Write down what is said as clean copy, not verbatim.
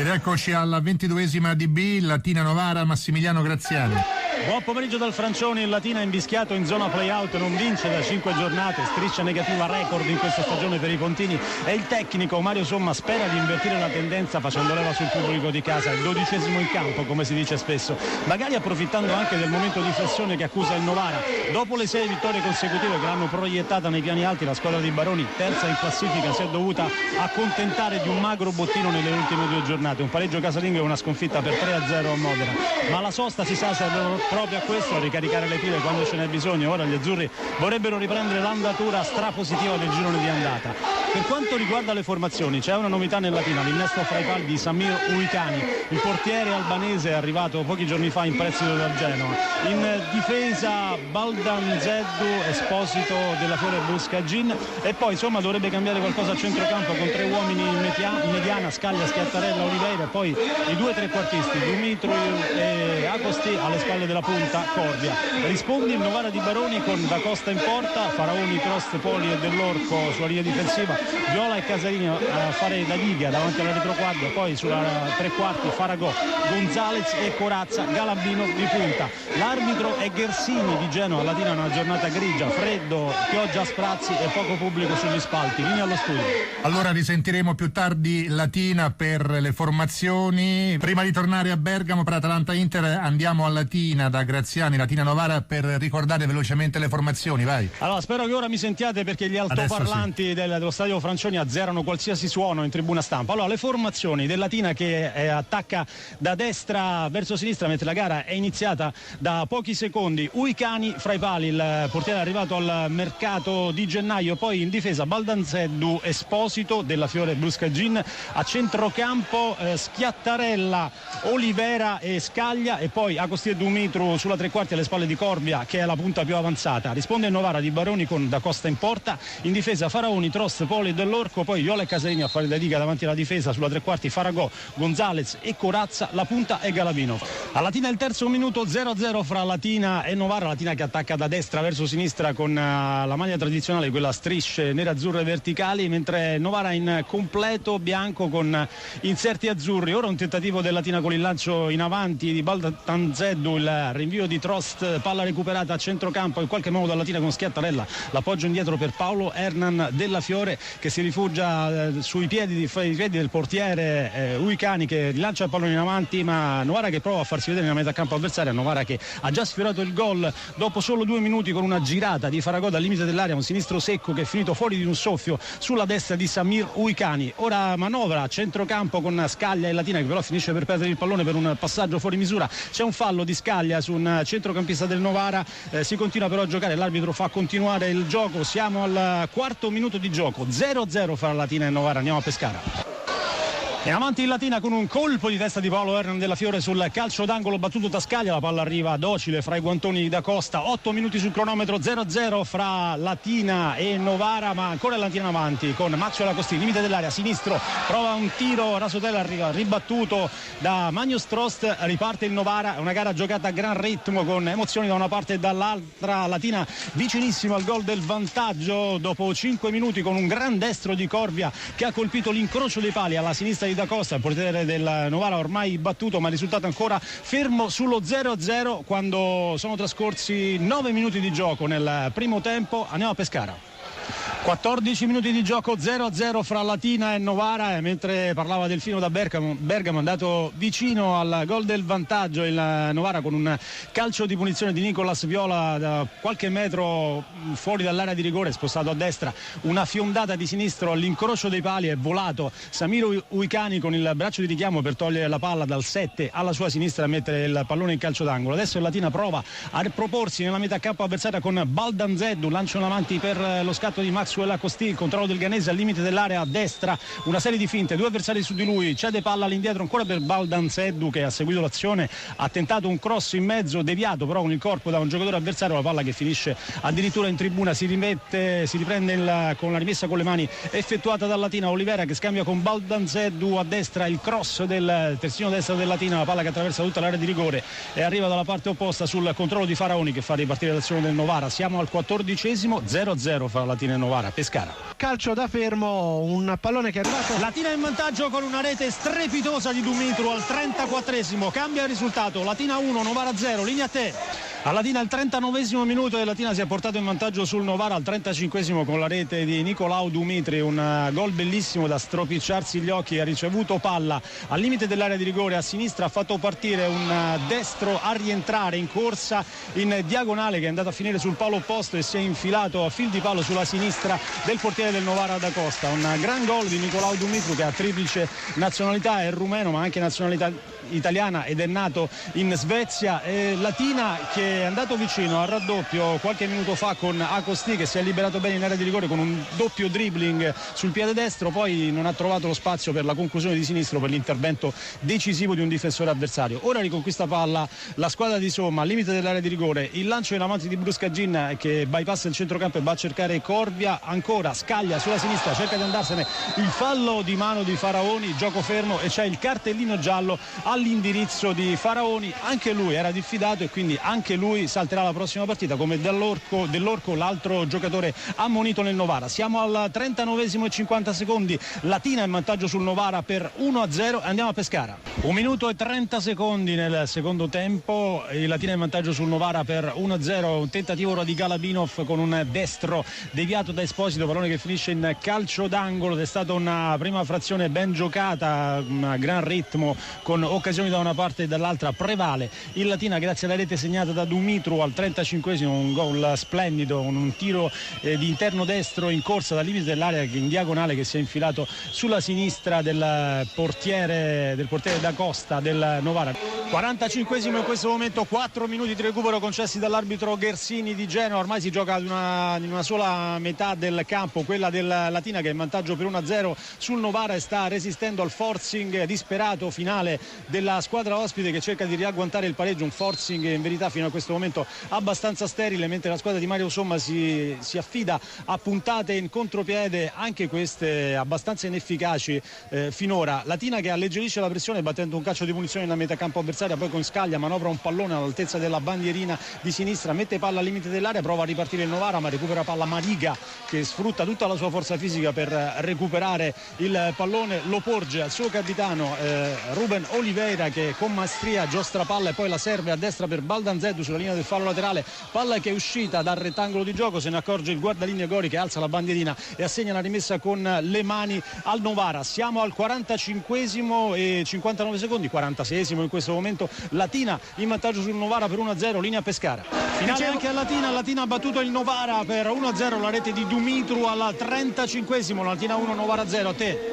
Ed eccoci alla 22esima DB, Latina Novara, Massimiliano Graziani. Buon pomeriggio dal Francioni, il Latina è invischiato in zona play-out, non vince da 5 giornate, striscia negativa record in questa stagione per i Pontini e il tecnico Mario Somma spera di invertire la tendenza facendo leva sul pubblico di casa, il 12° in campo come si dice spesso, magari approfittando anche del momento di flessione che accusa il Novara. Dopo le 6 vittorie consecutive che l'hanno proiettata nei piani alti, la squadra di Baroni, terza in classifica, si è dovuta accontentare di un magro bottino nelle ultime 2 giornate, un pareggio casalingo e una sconfitta per 3-0 a Modena, ma la sosta si sa serve proprio a questo, a ricaricare le pile quando ce n'è bisogno. Ora gli azzurri vorrebbero riprendere l'andatura strapositiva del girone di andata. Per quanto riguarda le formazioni c'è una novità nel Latina, l'innesto fra i pali di Samir Uicani, il portiere albanese è arrivato pochi giorni fa in prestito dal Genoa. In difesa Baldan Zeddu, Esposito, Della Fiore e Buscagin, e poi insomma dovrebbe cambiare qualcosa a centrocampo con 3 uomini in mediana, Scaglia, Schiattarella, Oliveira, poi i 2 trequartisti Dumitru e Agosti, alle spalle della punta Corbia. Risponde il Novara di Baroni con Da Costa in porta, Faraoni, Prost, Poli e Dell'Orco sulla linea difensiva, Viola e Casarini a fare da diga davanti alla retroguardia, poi sulla tre quarti Faragò, Gonzalez e Corazza, Galambino di punta. L'arbitro è Ghersini di Genova. Latina è una giornata grigia, freddo, pioggia a sprazzi e poco pubblico sugli spalti. Linea allo studio. Allora risentiremo più tardi Latina per le formazioni. Prima di tornare a Bergamo per Atalanta-Inter andiamo a Latina da Graziani, Latina Novara, per ricordare velocemente le formazioni, vai. Allora spero che ora mi sentiate perché gli altoparlanti sì, dello stadio Francioni azzerano qualsiasi suono in tribuna stampa. Allora le formazioni del Latina che attacca da destra verso sinistra mentre la gara è iniziata da pochi secondi. Uicani fra i pali, il portiere è arrivato al mercato di gennaio, poi in difesa Baldanzeddu, Esposito, Della Fiore, Buscagin, a centrocampo Schiattarella, Olivera e Scaglia, e poi Agosti e Dumitru sulla tre quarti alle spalle di Corbia che è la punta più avanzata. Risponde il Novara di Baroni con Da Costa in porta, in difesa Faraoni, Trost, Poli e Dell'Orco, poi Viola e Casarini a fare da diga davanti alla difesa, sulla tre quarti Faragò, Gonzalez e Corazza, la punta è Galavino. A Latina il terzo minuto, 0-0 fra Latina e Novara. Latina che attacca da destra verso sinistra con la maglia tradizionale, quella a strisce nere-azzurre verticali, mentre Novara in completo bianco con inserti azzurri. Ora un tentativo del Latina con il lancio in avanti di Baldanzeddu, il rinvio di Trost, palla recuperata a centrocampo in qualche modo da Latina con Schiattarella, l'appoggio indietro per Paolo Hernan Della Fiore che si rifugia sui piedi del portiere Uicani che rilancia il pallone in avanti, ma Novara che prova a farsi vedere nella metà campo avversaria. Novara che ha già sfiorato il gol dopo solo 2 minuti con una girata di Faragò dal limite dell'area, un sinistro secco che è finito fuori di un soffio sulla destra di Samir Uicani. Ora manovra a centrocampo con Scaglia e Latina che però finisce per perdere il pallone per un passaggio fuori misura. C'è un fallo di Scaglia su un centrocampista del Novara, si continua però a giocare, l'arbitro fa continuare il gioco. Siamo al 4° minuto di gioco, 0-0 fra Latina e Novara. Andiamo a Pescara. E avanti in Latina con un colpo di testa di Paolo Hernan Della Fiore sul calcio d'angolo battuto da Scaglia, la palla arriva docile fra i guantoni di Da Costa. 8 minuti sul cronometro, 0-0 fra Latina e Novara, ma ancora Latina avanti con Maxwell Agostini, limite dell'area sinistro, prova un tiro, Rasotella arriva ribattuto da Magnus Trost, riparte il Novara. È una gara giocata a gran ritmo con emozioni da una parte e dall'altra. Latina vicinissimo al gol del vantaggio dopo 5 minuti con un gran destro di Corbia che ha colpito l'incrocio dei pali alla sinistra Da Costa, il portiere del Novara ormai battuto, ma il risultato ancora fermo sullo 0-0 quando sono trascorsi 9 minuti di gioco nel primo tempo. Andiamo a Pescara. 14 minuti di gioco, 0-0 fra Latina e Novara, e mentre parlava Delfino da Bergamo è andato vicino al gol del vantaggio il Novara con un calcio di punizione di Nicolas Viola da qualche metro fuori dall'area di rigore, spostato a destra, una fiondata di sinistro all'incrocio dei pali, è volato Samir Uicani con il braccio di richiamo per togliere la palla dal 7 alla sua sinistra e mettere il pallone in calcio d'angolo. Adesso il Latina prova a proporsi nella metà campo avversaria con Baldanzeddu, lancio in avanti per lo scatto di Maxwell Agostini, il controllo del ghanese al limite dell'area a destra, una serie di finte, 2 avversari su di lui, cede palla all'indietro ancora per Baldanzeddu che ha seguito l'azione, ha tentato un cross in mezzo deviato però con il corpo da un giocatore avversario, la palla che finisce addirittura in tribuna, si riprende con la rimessa con le mani effettuata dal Latina. Olivera che scambia con Baldanzeddu a destra, il cross del terzino destro del Latina, la palla che attraversa tutta l'area di rigore e arriva dalla parte opposta sul controllo di Faraoni che fa ripartire l'azione del Novara. Siamo al 14°, 0-0 fra Latina e Novara. Novara Pescara. Calcio da fermo, un pallone che è arrivato. Latina in vantaggio con una rete strepitosa di Dumitru al 34esimo, cambia il risultato, Latina 1, Novara 0, linea a te. A Latina al 39esimo minuto e Latina si è portato in vantaggio sul Novara al 35esimo con la rete di Nicolau Dumitri, un gol bellissimo da stropicciarsi gli occhi. Ha ricevuto palla al limite dell'area di rigore a sinistra, ha fatto partire un destro a rientrare in corsa in diagonale che è andato a finire sul palo opposto e si è infilato a fil di palo sulla sinistra del portiere del Novara da Costa. Un gran gol di Nicolau Dumitru che ha triplice nazionalità, è rumeno ma anche nazionalità italiana ed è nato in Svezia. Latina che è andato vicino al raddoppio qualche minuto fa con Acosti che si è liberato bene in area di rigore con un doppio dribbling sul piede destro, poi non ha trovato lo spazio per la conclusione di sinistro per l'intervento decisivo di un difensore avversario. Ora riconquista palla la squadra di Somma al limite dell'area di rigore, il lancio in avanti di Bruscagin che bypassa il centrocampo e va a cercare Corvia, ancora scaglia sulla sinistra, cerca di andarsene, il fallo di mano di Faraoni, gioco fermo e c'è il cartellino giallo all'indirizzo di Faraoni, anche lui era diffidato e quindi anche lui salterà la prossima partita come Dell'Orco, l'altro giocatore ammonito nel Novara. Siamo al 39esimo e 50 secondi, Latina in vantaggio sul Novara per 1-0 e andiamo a Pescara. 1 minuto e 30 secondi nel secondo tempo, il Latina in vantaggio sul Novara per 1-0, un tentativo ora di Galabinov con un destro deviato da Esposito, pallone che finisce in calcio d'angolo. È stata una prima frazione ben giocata, un gran ritmo con occasioni da una parte e dall'altra, prevale il Latina grazie alla rete segnata da Dumitru al 35esimo, un gol splendido, un tiro di interno destro in corsa dal limite dell'area in diagonale che si è infilato sulla sinistra del portiere da Costa del Novara. 45esimo in questo momento, 4 minuti di recupero concessi dall'arbitro Ghersini di Genova. Ormai si gioca in una sola metà del campo, quella del Latina che è in vantaggio per 1-0 sul Novara e sta resistendo al forcing disperato finale della squadra ospite che cerca di riagguantare il pareggio, un forcing in verità fino a questo momento abbastanza sterile, mentre la squadra di Mario Somma si affida a puntate in contropiede, anche queste abbastanza inefficaci finora. Latina che alleggerisce la pressione battendo un calcio di punizione nella metà campo avversaria, poi con Scaglia manovra un pallone all'altezza della bandierina di sinistra, mette palla al limite dell'area, prova a ripartire il Novara ma recupera palla Mariga che sfrutta tutta la sua forza fisica per recuperare il pallone, lo porge al suo capitano Ruben Oliveira che con maestria giostra palla e poi la serve a destra per Baldanzeddu sulla linea del fallo laterale, palla che è uscita dal rettangolo di gioco, se ne accorge il guardalinea Gori che alza la bandierina e assegna la rimessa con le mani al Novara. Siamo al 45esimo e 59 secondi, 46esimo in questo momento, Latina in vantaggio sul Novara per 1-0, linea Pescara. Finale anche a Latina, Latina ha battuto il Novara per 1-0, la rete di Dumitru al 35esimo, Latina 1 Novara 0, a te.